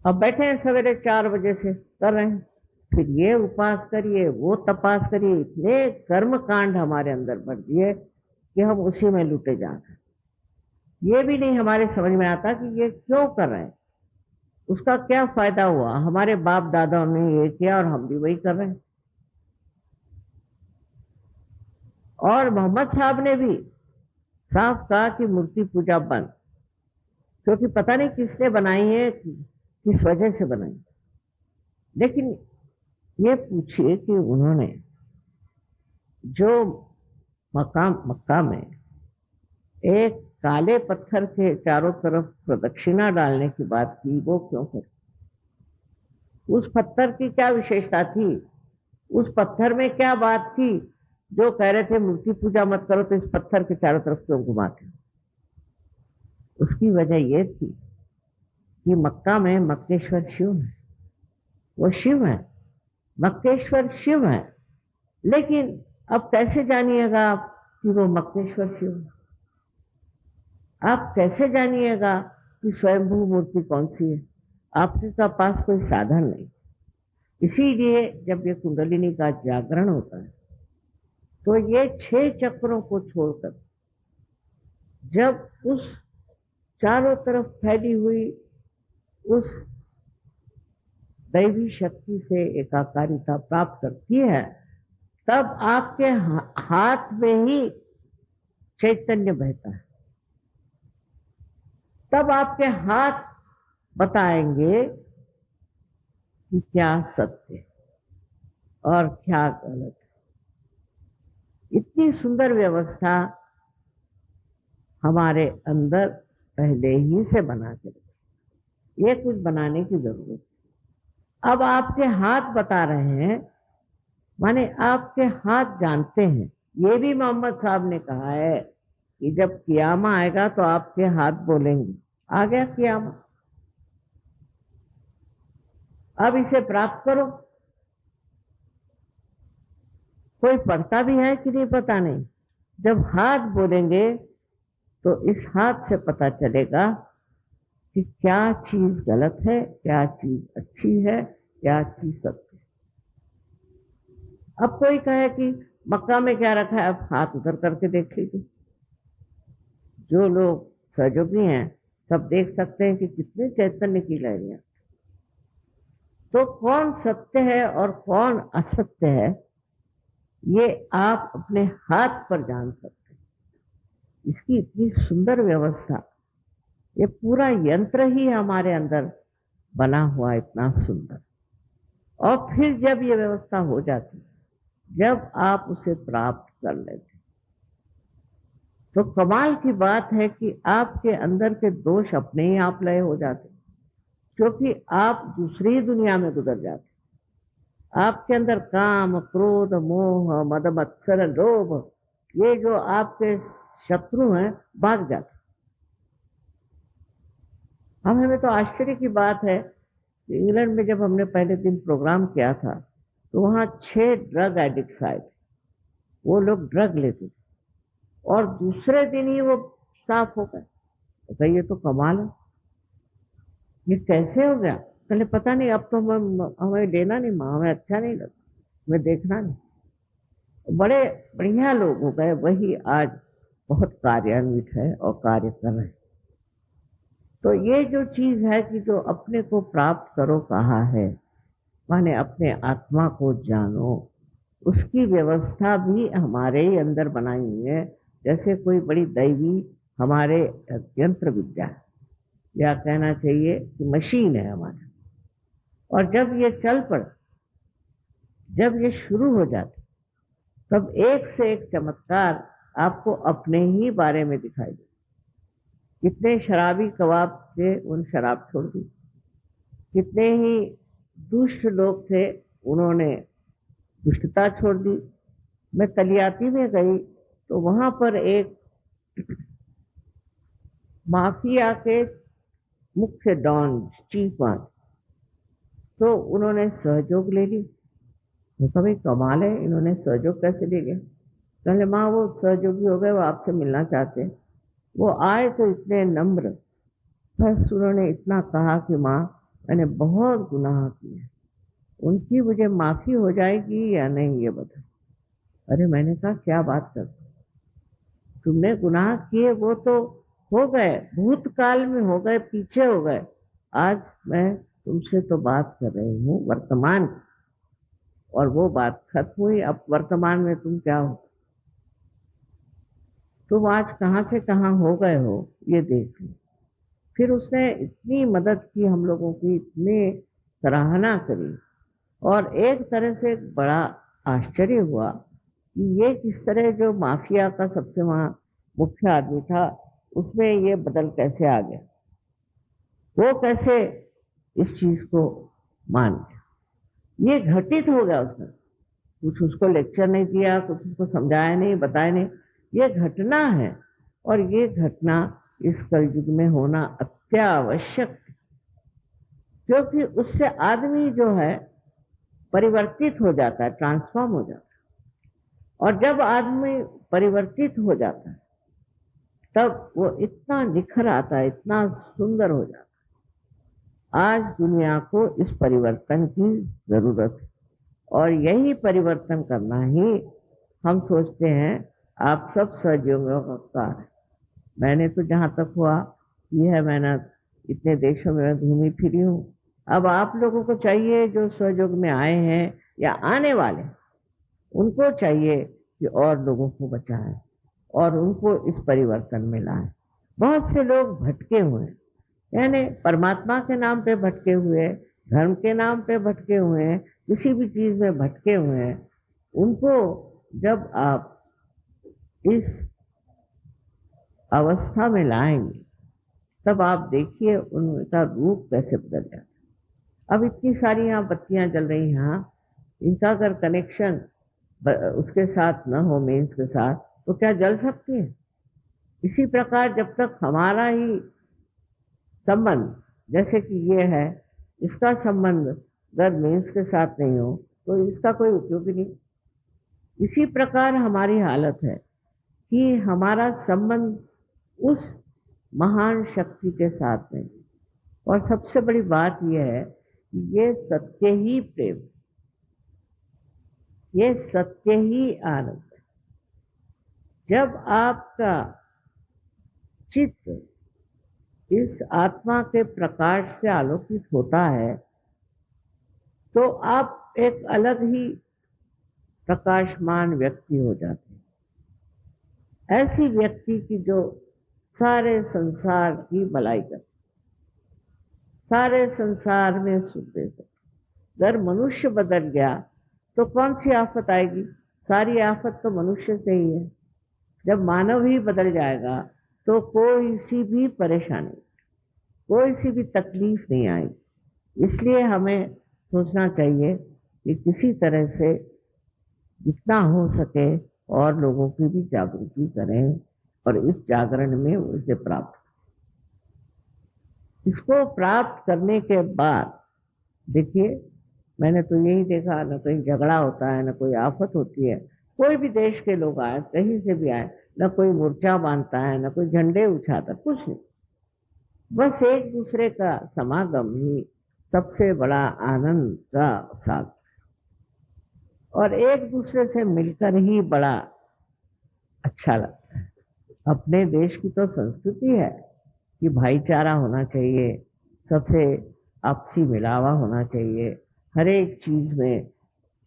अब बैठे हैं सवेरे 4 बजे से कर रहे हैं, फिर ये उपास करिए वो तपास करिए, इतने कर्म कांड हमारे अंदर बढ़ दिए कि हम उसी में लुटे जा रहे हैं। ये भी नहीं हमारे समझ में आता कि ये क्यों कर रहे हैं, उसका क्या फायदा हुआ। हमारे बाप दादाओं ने ये किया और हम भी वही कर रहे हैं। और मोहम्मद साहब ने भी साफ कहा कि मूर्ति पूजा बंद, क्योंकि पता नहीं किसने बनाई है, किस वजह से बनाई। लेकिन ये पूछिए कि उन्होंने जो मकाम मक्का में एक काले पत्थर के चारों तरफ प्रदक्षिणा डालने की बात की, वो क्यों करी? उस पत्थर की क्या विशेषता थी? उस पत्थर में क्या बात थी जो कह रहे थे मूर्ति पूजा मत करो, तो इस पत्थर के चारों तरफ क्यों घुमाते? उसकी वजह यह थी कि मक्का में मक्केश्वर शिव है, वो शिव है, मक्केश्वर शिव है। लेकिन अब कैसे जानिएगा आप कि वो मक्केश्वर शिव है? आप कैसे जानिएगा कि स्वयंभू मूर्ति कौन सी है? आपके पास कोई साधन नहीं। इसीलिए जब ये कुंडलिनी का जागरण होता है, तो ये 6 चक्रों को छोड़कर जब उस चारों तरफ फैली हुई उस दैवी शक्ति से एकाकारिता प्राप्त करती है, तब आपके हाथ में ही चैतन्य बहता है। तब आपके हाथ बताएंगे कि क्या सत्य और क्या गलत है। इतनी सुंदर व्यवस्था हमारे अंदर पहले ही से बना के रखी, ये कुछ बनाने की जरूरत। अब आपके हाथ बता रहे हैं, माने आपके हाथ जानते हैं। ये भी मोहम्मद साहब ने कहा है कि जब कियामा आएगा तो आपके हाथ बोलेंगे। आ गया कियामा, अब इसे प्राप्त करो। कोई पढ़ता भी है कि नहीं पता नहीं। जब हाथ बोलेंगे तो इस हाथ से पता चलेगा कि क्या चीज गलत है, क्या चीज अच्छी है, क्या चीज सत्य है। अब कोई कहे कि मक्का में क्या रखा है, अब हाथ उधर करके देख लीजिए। जो लोग सहयोगी हैं सब देख सकते हैं कि कितने चैतन्य की लहरियां। तो कौन सत्य है और कौन असत्य है, ये आप अपने हाथ पर जान सकते हैं। इसकी इतनी सुंदर व्यवस्था, ये पूरा यंत्र ही हमारे अंदर बना हुआ इतना सुंदर। और फिर जब ये व्यवस्था हो जाती, जब आप उसे प्राप्त कर लेते, तो कमाल की बात है कि आपके अंदर के दोष अपने ही आप लय हो जाते, क्योंकि आप दूसरी दुनिया में गुजर जाते। आपके अंदर काम, क्रोध, मोह, मद, मत्सर, लोभ, ये जो आपके शत्रु हैं, भाग जाते। हम हमें तो आश्चर्य की बात है कि इंग्लैंड में जब हमने पहले दिन प्रोग्राम किया था, तो वहां 6 ड्रग एडिक्ट्स आए थे। वो लोग ड्रग लेते थे और दूसरे दिन ही वो साफ हो गए। तो ये तो कमाल है, ये कैसे हो गया? पहले पता नहीं, अब तो हमें लेना नहीं, हमें अच्छा नहीं लगता, हमें देखना नहीं। बड़े बढ़िया लोग हो गए, वही आज बहुत कार्यान्वित है और कार्य कर रहे हैं। तो ये जो चीज है कि जो अपने को प्राप्त करो कहा है, माने अपने आत्मा को जानो, उसकी व्यवस्था भी हमारे ही अंदर बनाई हुई है। जैसे कोई बड़ी दैवी हमारे यंत्र विद्या है, या कहना चाहिए कि मशीन है हमारा। और जब ये चल पड़े, जब ये शुरू हो जाते, तब एक से एक चमत्कार आपको अपने ही बारे में दिखाई दे। कितने शराबी कबाब थे, उन शराब छोड़ दी। कितने ही दुष्ट लोग थे, उन्होंने दुष्टता छोड़ दी। मैं कलियाती में गई तो वहां पर एक माफिया के मुख्य डॉन, चीफ वन, तो उन्होंने सहयोग ले ली। तो कभी कमाल है, इन्होंने सहयोग कैसे ले लिया? कहले माँ वो सहयोगी हो गए, वो आपसे मिलना चाहते हैं। वो आए तो इतने नम्र, बस उन्होंने इतना कहा कि माँ मैंने बहुत गुनाह किए, उनकी मुझे माफी हो जाएगी या नहीं ये बता। अरे मैंने कहा क्या बात कर, तुमने गुनाह किए वो तो हो गए, भूतकाल में हो गए, पीछे हो गए। आज मैं तुमसे तो बात कर रही हूँ वर्तमान की, और वो बात खत्म हुई, अब वर्तमान में तुम क्या हो, तुम आज कहाँ से कहाँ हो गए हो ये देख लो। फिर उसने इतनी मदद की हम लोगों की, इतनी सराहना करी, और एक तरह से एक बड़ा आश्चर्य हुआ कि ये किस तरह जो माफिया का सबसे वहाँ मुख्य आदमी था, उसमें ये बदल कैसे आ गया, वो कैसे इस चीज को मान गया, ये घटित हो गया उसमें। कुछ उसको लेक्चर नहीं दिया, कुछ उसको समझाया नहीं, बताया नहीं, ये घटना है। और ये घटना इस कलयुग में होना अत्यावश्यक है, क्योंकि उससे आदमी जो है परिवर्तित हो जाता है, ट्रांसफॉर्म हो जाता है। और जब आदमी परिवर्तित हो जाता है तब वो इतना निखर आता है, इतना सुंदर हो जाता है। आज दुनिया को इस परिवर्तन की जरूरत है, और यही परिवर्तन करना ही हम सोचते हैं आप सब सहयोगियों का कार्य है। मैंने तो जहां तक हुआ की है मेहनत, इतने देशों में मैं घूमी फिरी हूँ। अब आप लोगों को चाहिए जो सहयोग में आए हैं या आने वाले हैं, उनको चाहिए कि और लोगों को बचाएं और उनको इस परिवर्तन में लाएं। बहुत से लोग भटके हुए हैं, यानी परमात्मा के नाम पे भटके हुए, धर्म के नाम पे भटके हुए हैं, किसी भी चीज में भटके हुए हैं। उनको जब आप इस अवस्था में लाएंगे तब आप देखिए उनका रूप कैसे बदल जाता है। अब इतनी सारी यहाँ बत्तियां जल रही हैं, हाँ, इनका अगर कनेक्शन उसके साथ न हो, मेंस के साथ, तो क्या जल सकती है? इसी प्रकार जब तक हमारा ही संबंध, जैसे कि ये है, इसका संबंध अगर मेंस के साथ नहीं हो तो इसका कोई उपयोग ही नहीं। इसी प्रकार हमारी हालत है कि हमारा संबंध उस महान शक्ति के साथ नहीं। और सबसे बड़ी बात यह है कि ये सत्य ही प्रेम, ये सत्य ही आनंद है। जब आपका चित्त इस आत्मा के प्रकाश से आलोकित होता है तो आप एक अलग ही प्रकाशमान व्यक्ति हो जाते हैं। ऐसी व्यक्ति की जो सारे संसार की भलाई कर, सारे संसार में सुख दे सके। अगर मनुष्य बदल गया तो कौन सी आफत आएगी? सारी आफत तो मनुष्य से ही है। जब मानव ही बदल जाएगा तो कोई सी भी परेशानी, कोई सी भी तकलीफ नहीं आएगी। इसलिए हमें सोचना चाहिए कि किसी तरह से जितना हो सके और लोगों की भी जागृति करें, और इस जागरण में उसे प्राप्त, इसको प्राप्त करने के बाद देखिए, मैंने तो यही देखा, न कहीं झगड़ा होता है, न कोई आफत होती है। कोई भी देश के लोग आए, कहीं से भी आए, न कोई मोर्चा बांधता है, न कोई झंडे उठाता, कुछ नहीं। बस एक दूसरे का समागम ही सबसे बड़ा आनंद का साथ, और एक दूसरे से मिलकर ही बड़ा अच्छा लगता है। अपने देश की तो संस्कृति है कि भाईचारा होना चाहिए, सबसे आपसी मिलावा होना चाहिए, हर एक चीज में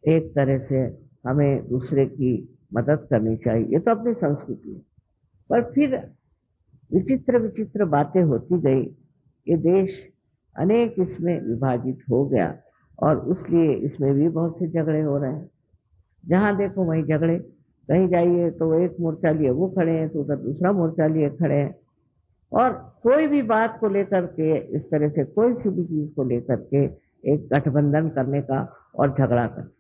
एक तरह से हमें दूसरे की मदद करनी चाहिए। ये तो अपनी संस्कृति है। पर फिर विचित्र विचित्र बातें होती गई, ये देश अनेक इसमें विभाजित हो गया, और इसलिए इसमें भी बहुत से झगड़े हो रहे हैं। जहां देखो वहीं झगड़े, कहीं जाइए तो एक मोर्चा लिए वो खड़े हैं, तो उधर दूसरा मोर्चा लिए खड़े हैं। और कोई भी बात को लेकर के, इस तरह से कोई सी भी चीज को लेकर के एक गठबंधन करने का और झगड़ा करना,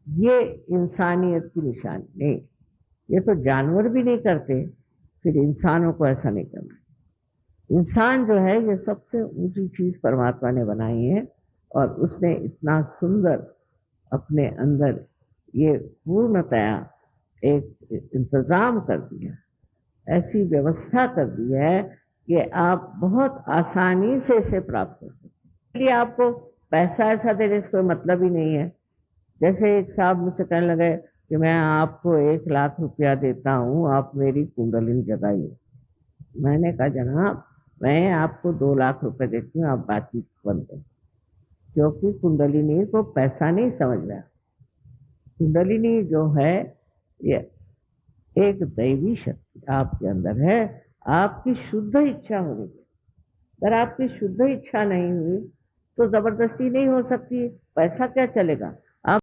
ये इंसानियत की निशानी नहीं। ये तो जानवर भी नहीं करते, फिर इंसानों को ऐसा नहीं करना। इंसान जो है ये सबसे ऊंची चीज परमात्मा ने बनाई है, और उसने इतना सुंदर अपने अंदर ये पूर्णतया एक इंतजाम कर दिया, ऐसी व्यवस्था कर दी है कि आप बहुत आसानी से इसे प्राप्त कर सकते हैं। लिए आपको पैसा ऐसा देने से कोई मतलब ही नहीं है। जैसे एक साहब मुझसे कहने लगे कि मैं आपको 1 लाख रुपया देता हूँ, आप मेरी कुंडलिनी जगाइए। मैंने कहा जनाब, मैं आपको 2 लाख रुपए देती हूँ, आप बातचीत बंद करें। क्योंकि कुंडलिनी को पैसा नहीं समझ रहा। कुंडलिनी जो है ये एक दैवी शक्ति आपके अंदर है। आपकी शुद्ध इच्छा होनी चाहिए। अगर आपकी शुद्ध इच्छा नहीं हुई तो जबरदस्ती नहीं हो सकती, पैसा क्या चलेगा। आप